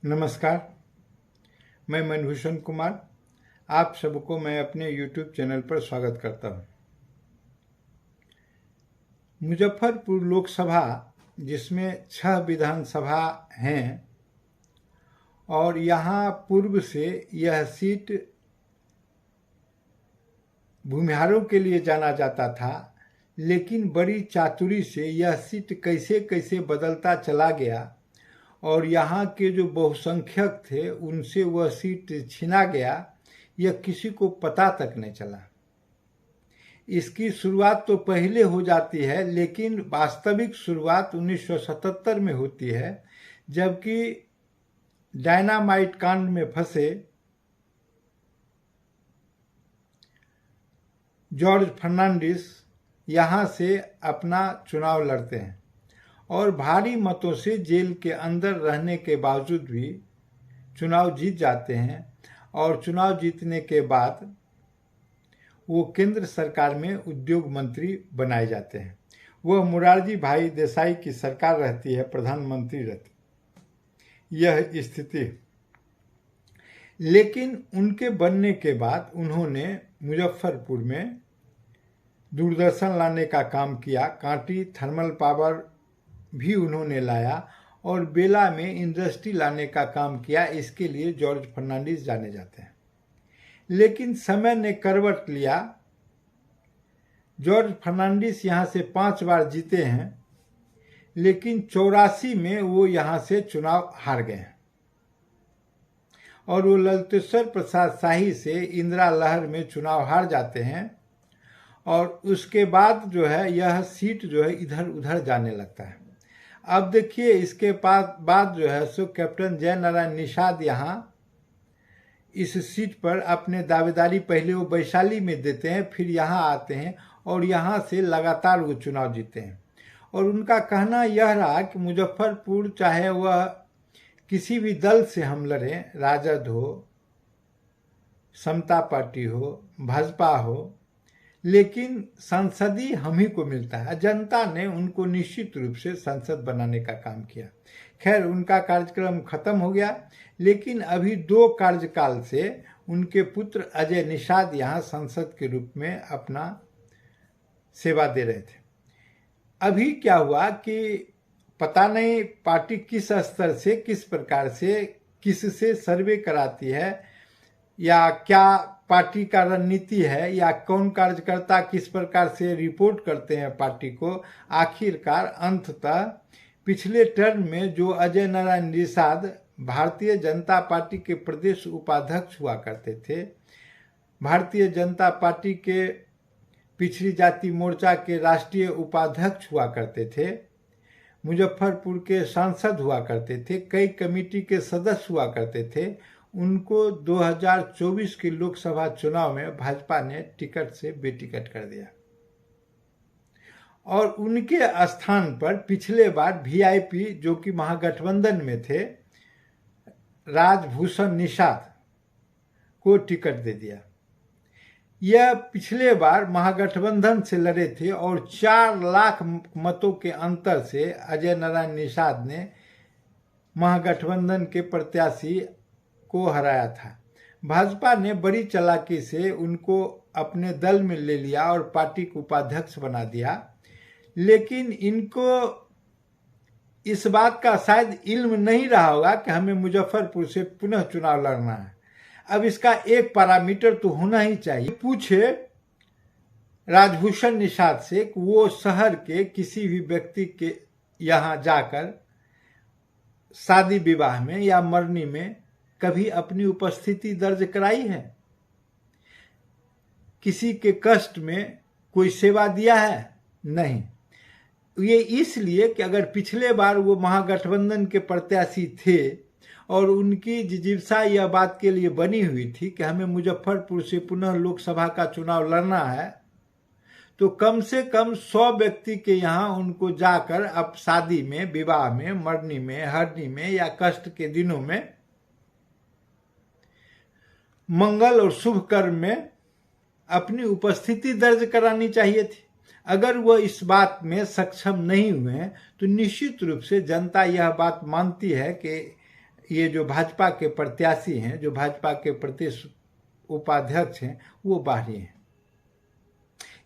नमस्कार, मैं मनभूषण कुमार। आप सबको मैं अपने YouTube चैनल पर स्वागत करता हूं। मुजफ्फरपुर लोकसभा, जिसमें 6 विधानसभा हैं और यहाँ पूर्व से यह सीट भूमिहारों के लिए जाना जाता था, लेकिन बड़ी चातुरी से यह सीट कैसे कैसे बदलता चला गया और यहाँ के जो बहुसंख्यक थे उनसे वह सीट छीना गया, यह किसी को पता तक नहीं चला। इसकी शुरुआत तो पहले हो जाती है, लेकिन वास्तविक शुरुआत 1977 में होती है, जबकि डायनामाइट कांड में फंसे जॉर्ज फर्नांडिस यहाँ से अपना चुनाव लड़ते हैं और भारी मतों से जेल के अंदर रहने के बावजूद भी चुनाव जीत जाते हैं और चुनाव जीतने के बाद वो केंद्र सरकार में उद्योग मंत्री बनाए जाते हैं। वह मोरारजी भाई देसाई की सरकार रहती है, प्रधानमंत्री रहती यह स्थिति। लेकिन उनके बनने के बाद उन्होंने मुजफ्फरपुर में दूरदर्शन लाने का काम किया, कांटी थर्मल पावर भी उन्होंने लाया और बेला में इंडस्ट्री लाने का काम किया। इसके लिए जॉर्ज फर्नांडिस जाने जाते हैं। लेकिन समय ने करवट लिया। जॉर्ज फर्नांडिस यहाँ से 5 बार जीते हैं, लेकिन 84 में वो यहाँ से चुनाव हार गए हैं और वो ललितेश्वर प्रसाद शाही से इंदिरा लहर में चुनाव हार जाते हैं और उसके बाद जो है यह सीट जो है इधर उधर जाने लगता है। अब देखिए, इसके बाद जो है सो कैप्टन जय नारायण निषाद यहाँ इस सीट पर अपने दावेदारी पहले वो वैशाली में देते हैं, फिर यहाँ आते हैं और यहाँ से लगातार वो चुनाव जीते हैं। और उनका कहना यह रहा कि मुजफ्फरपुर चाहे वह किसी भी दल से हम लड़ें, राजद हो, समता पार्टी हो, भाजपा हो, लेकिन संसदीय हम ही को मिलता है। जनता ने उनको निश्चित रूप से संसद बनाने का काम किया। खैर, उनका कार्यक्रम खत्म हो गया, लेकिन अभी 2 कार्यकाल से उनके पुत्र अजय निषाद यहाँ सांसद के रूप में अपना सेवा दे रहे थे। अभी क्या हुआ कि पता नहीं पार्टी किस स्तर से, किस प्रकार से, किससे सर्वे कराती है या क्या पार्टी का रणनीति है या कौन कार्यकर्ता किस प्रकार से रिपोर्ट करते हैं पार्टी को। आखिरकार अंततः पिछले टर्म में जो अजय नारायण निषाद भारतीय जनता पार्टी के प्रदेश उपाध्यक्ष हुआ करते थे, भारतीय जनता पार्टी के पिछड़ी जाति मोर्चा के राष्ट्रीय उपाध्यक्ष हुआ करते थे, मुजफ्फरपुर के सांसद हुआ करते थे, कई कमेटी के सदस्य हुआ करते थे, उनको 2024 के लोकसभा चुनाव में भाजपा ने टिकट से बेटिकट कर दिया और उनके स्थान पर पिछले बार वीआईपी, जो कि महागठबंधन में थे, राजभूषण निषाद को टिकट दे दिया। यह पिछले बार महागठबंधन से लड़े थे और 4 लाख मतों के अंतर से अजय नारायण निषाद ने महागठबंधन के प्रत्याशी को हराया था। भाजपा ने बड़ी चालाकी से उनको अपने दल में ले लिया और पार्टी को उपाध्यक्ष बना दिया, लेकिन इनको इस बात का शायद इल्म नहीं रहा होगा कि हमें मुजफ्फरपुर से पुनः चुनाव लड़ना है। अब इसका एक पैरामीटर तो होना ही चाहिए। पूछे राजभूषण निषाद से कि वो शहर के किसी भी व्यक्ति के यहाँ जाकर शादी विवाह में या मरनी में कभी अपनी उपस्थिति दर्ज कराई है? किसी के कष्ट में कोई सेवा दिया है? नहीं। ये इसलिए कि अगर पिछले बार वो महागठबंधन के प्रत्याशी थे और उनकी जिजीविका यह बात के लिए बनी हुई थी कि हमें मुजफ्फरपुर से पुनः लोकसभा का चुनाव लड़ना है, तो कम से कम 100 व्यक्ति के यहाँ उनको जाकर अब शादी में, विवाह में, मरनी में, हरनी में या कष्ट के दिनों में, मंगल और शुभ कर्म में अपनी उपस्थिति दर्ज करानी चाहिए थी। अगर वह इस बात में सक्षम नहीं हुए तो निश्चित रूप से जनता यह बात मानती है कि ये जो भाजपा के प्रत्याशी हैं, जो भाजपा के प्रदेश उपाध्यक्ष हैं, वो बाहरी हैं।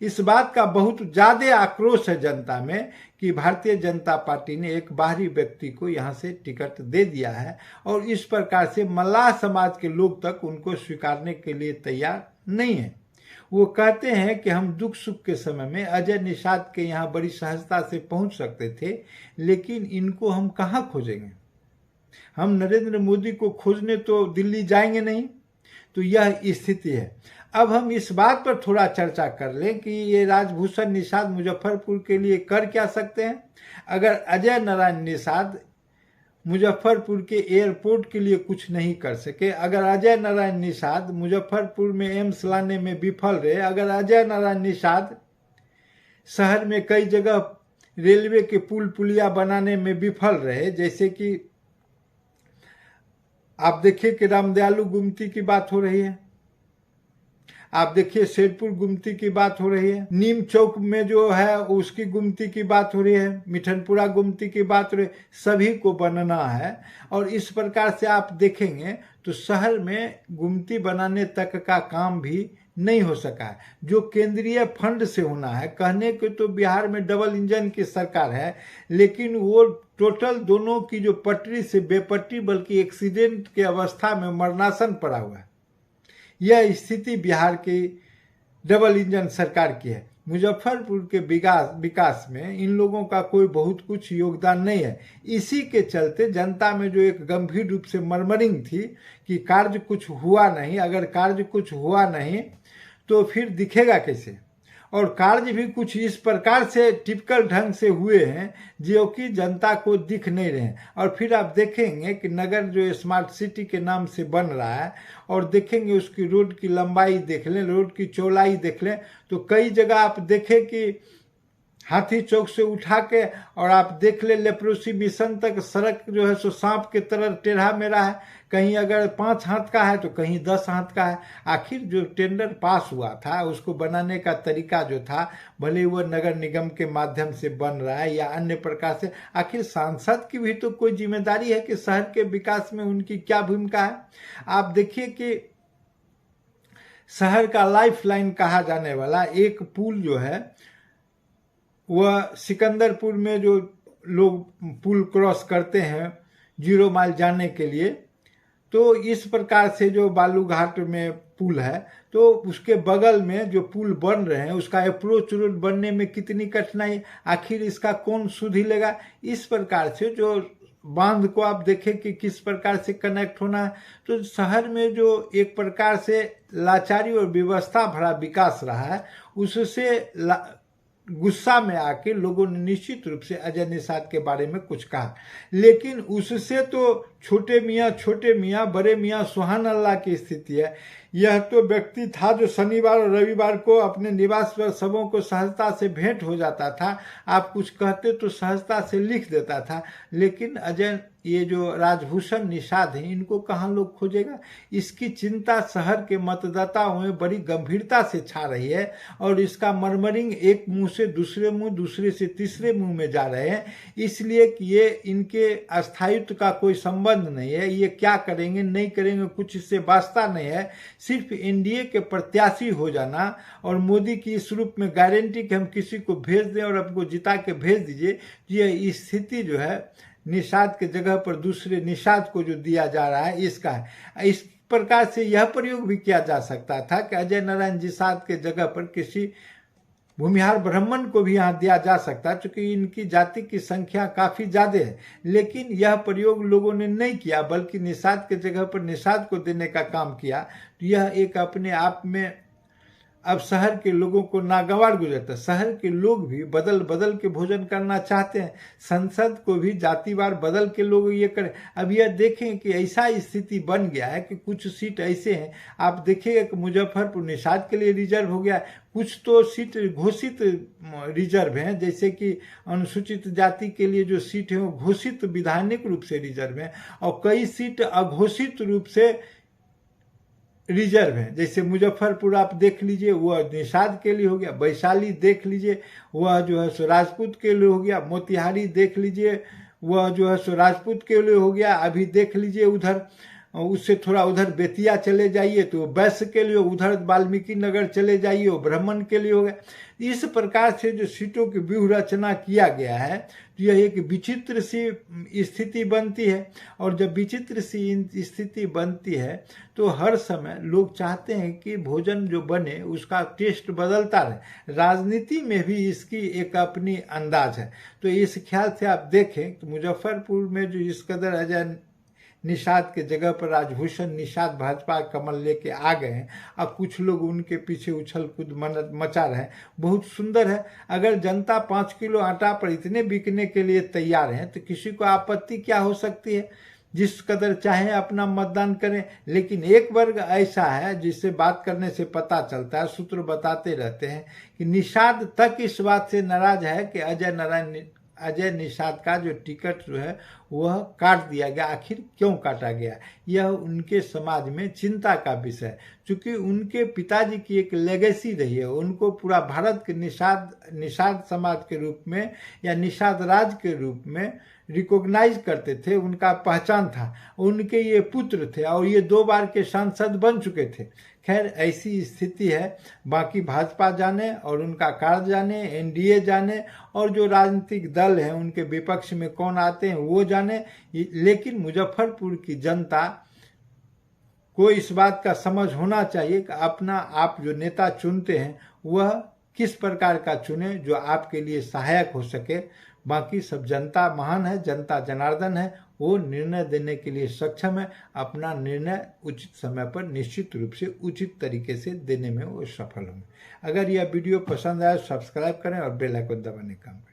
इस बात का बहुत ज्यादा आक्रोश है जनता में कि भारतीय जनता पार्टी ने एक बाहरी व्यक्ति को यहाँ से टिकट दे दिया है और इस प्रकार से मल्लाह समाज के लोग तक उनको स्वीकारने के लिए तैयार नहीं है। वो कहते हैं कि हम दुख सुख के समय में अजय निषाद के यहाँ बड़ी सहजता से पहुंच सकते थे, लेकिन इनको हम कहाँ खोजेंगे? हम नरेंद्र मोदी को खोजने तो दिल्ली जाएंगे नहीं। तो यह स्थिति है। अब हम इस बात पर थोड़ा चर्चा कर लें कि ये राजभूषण निषाद मुजफ्फरपुर के लिए कर क्या सकते हैं। अगर अजय नारायण निषाद मुजफ्फरपुर के एयरपोर्ट के लिए कुछ नहीं कर सके, अगर अजय नारायण निषाद मुजफ्फरपुर में एम्स लाने में विफल रहे, अगर अजय नारायण निषाद शहर में कई जगह रेलवे के पुल पुलिया बनाने में विफल रहे, जैसे कि आप देखिए कि रामदयालु गुमती की बात हो रही है, आप देखिए शेरपुर गुमती की बात हो रही है, नीम चौक में जो है उसकी गुमती की बात हो रही है, मिठनपुरा गुमती की बात हो रही है, सभी को बनना है। और इस प्रकार से आप देखेंगे तो शहर में गुमती बनाने तक का काम भी नहीं हो सका है, जो केंद्रीय फंड से होना है। कहने के तो बिहार में डबल इंजन की सरकार है, लेकिन वो टोटल दोनों की जो पटरी से बेपट्टी बल्कि एक्सीडेंट के अवस्था में मरणासन पड़ा हुआ है। यह स्थिति बिहार की डबल इंजन सरकार की है। मुजफ्फरपुर के विकास में इन लोगों का कोई बहुत कुछ योगदान नहीं है। इसी के चलते जनता में जो एक गंभीर रूप से मर्मरिंग थी कि कार्य कुछ हुआ नहीं, अगर कार्य कुछ हुआ नहीं तो फिर दिखेगा कैसे, और कार्य भी कुछ इस प्रकार से टिपिकल ढंग से हुए हैं जो कि जनता को दिख नहीं रहे हैं। और फिर आप देखेंगे कि नगर जो स्मार्ट सिटी के नाम से बन रहा है, और देखेंगे उसकी रोड की लंबाई देख लें, रोड की चौड़ाई देख लें, तो कई जगह आप देखें कि हाथी चौक से उठा के और आप देख ले लेप्रोसी मिशन तक सड़क जो है सो सांप के तरह टेढ़ा मेढ़ा है। कहीं अगर 5 हाथ का है तो कहीं 10 हाथ का है। आखिर जो टेंडर पास हुआ था उसको बनाने का तरीका जो था, भले वो नगर निगम के माध्यम से बन रहा है या अन्य प्रकार से, आखिर सांसद की भी तो कोई जिम्मेदारी है कि शहर के विकास में उनकी क्या भूमिका है। आप देखिए कि शहर का लाइफ लाइन कहा जाने वाला एक पुल जो है वह सिकंदरपुर में जो लोग पुल क्रॉस करते हैं 0 माइल जाने के लिए, तो इस प्रकार से जो बालूघाट में पुल है तो उसके बगल में जो पुल बन रहे हैं उसका अप्रोच रोड बनने में कितनी कठिनाई, आखिर इसका कौन सुध लेगा। इस प्रकार से जो बांध को आप देखें कि किस प्रकार से कनेक्ट होना है, तो शहर में जो एक प्रकार से लाचारी और व्यवस्था भरा विकास रहा है, उससे गुस्सा में आके लोगों ने निश्चित रूप से अजय निषाद के बारे में कुछ कहा। लेकिन उससे तो छोटे मियाँ बड़े मियाँ सुहान अल्लाह की स्थिति है। यह तो व्यक्ति था जो शनिवार और रविवार को अपने निवास पर सबों को सहजता से भेंट हो जाता था, आप कुछ कहते तो सहजता से लिख देता था। लेकिन अजय ये जो राजभूषण निषाद हैं इनको कहाँ लोग खोजेगा, इसकी चिंता शहर के मतदाताओं में बड़ी गंभीरता से छा रही है। और इसका मर्मरिंग एक मुंह से दूसरे मुंह, दूसरे से तीसरे मुंह में जा रहे हैं, इसलिए कि ये इनके अस्थायित्व का कोई संबंध नहीं है। ये क्या करेंगे नहीं करेंगे कुछ इससे वास्ता नहीं है। सिर्फ एनडीए के प्रत्याशी हो जाना और मोदी की इस रूप में गारंटी कि हम किसी को भेज दें और आपको जिता के भेज दीजिए, ये स्थिति जो है निषाद के जगह पर दूसरे निषाद को जो दिया जा रहा है इसका है। इस प्रकार से यह प्रयोग भी किया जा सकता था कि अजय नारायण निषाद के जगह पर किसी भूमिहार ब्राह्मण को भी यहाँ दिया जा सकता, क्योंकि इनकी जाति की संख्या काफी ज्यादा है। लेकिन यह प्रयोग लोगों ने नहीं किया, बल्कि निषाद के जगह पर निषाद को देने का काम किया। तो यह एक अपने आप में अब शहर के लोगों को नागवार गुजरता है। शहर के लोग भी बदल बदल के भोजन करना चाहते हैं, संसद को भी जातिवार बदल के लोग ये करें। अब यह देखें कि ऐसा स्थिति बन गया है कि कुछ सीट ऐसे हैं, आप देखिएगा कि मुजफ्फरपुर निषाद के लिए रिजर्व हो गया, कुछ तो सीट घोषित रिजर्व हैं, जैसे कि अनुसूचित जाति के लिए जो सीट है वो घोषित विधानिक रूप से रिजर्व है, और कई सीट अघोषित रूप से रिजर्व है। जैसे मुजफ्फरपुर आप देख लीजिए वह निषाद के लिए हो गया, वैशाली देख लीजिए वह जो है सो राजपूत के लिए हो गया, मोतिहारी देख लीजिए वह जो है सो राजपूत के लिए हो गया। अभी देख लीजिए उधर, उससे थोड़ा उधर बेतिया चले जाइए तो वैश्य के लिए, उधर वाल्मीकि नगर चले जाइए वो ब्राह्मण के लिए हो गया। इस प्रकार से जो सीटों की व्यूह रचना किया गया है, तो यह एक विचित्र सी स्थिति बनती है। और जब विचित्र सी स्थिति बनती है तो हर समय लोग चाहते हैं कि भोजन जो बने उसका टेस्ट बदलता रहे। राजनीति में भी इसकी एक अपनी अंदाज है। तो इस ख्याल से आप देखें कि मुजफ्फरपुर में जो इस कदर अजय निषाद के जगह पर राजभूषण निषाद भाजपा कमल लेके आ गए हैं, अब कुछ लोग उनके पीछे उछल कूद मचा रहे हैं, बहुत सुंदर है। अगर जनता 5 किलो आटा पर इतने बिकने के लिए तैयार है तो किसी को आपत्ति क्या हो सकती है? जिस कदर चाहे अपना मतदान करें। लेकिन एक वर्ग ऐसा है जिससे बात करने से पता चलता है, सूत्र बताते रहते हैं कि निषाद तक इस बात से नाराज है कि अजय निषाद का जो टिकट जो है वह काट दिया गया। आखिर क्यों काटा गया, यह उनके समाज में चिंता का विषय है। क्योंकि उनके पिताजी की एक लेगेसी रही है, उनको पूरा भारत के निषाद समाज के रूप में या निषाद राज के रूप में रिकॉग्नाइज करते थे, उनका पहचान था। उनके ये पुत्र थे और ये 2 बार के सांसद बन चुके थे। खैर ऐसी स्थिति है, बाकी भाजपा जाने और उनका कार्य जाने, एनडीए जाने, और जो राजनीतिक दल हैं उनके विपक्ष में कौन आते हैं वो जाने। लेकिन मुजफ्फरपुर की जनता को इस बात का समझ होना चाहिए कि अपना आप जो नेता चुनते हैं वह किस प्रकार का चुने जो आपके लिए सहायक हो सके। बाकी सब जनता महान है, जनता जनार्दन है, वो निर्णय देने के लिए सक्षम है। अपना निर्णय उचित समय पर निश्चित रूप से उचित तरीके से देने में वो सफल होंगे। अगर यह वीडियो पसंद आए सब्सक्राइब करें और बेल आइकन दबाने का काम करें।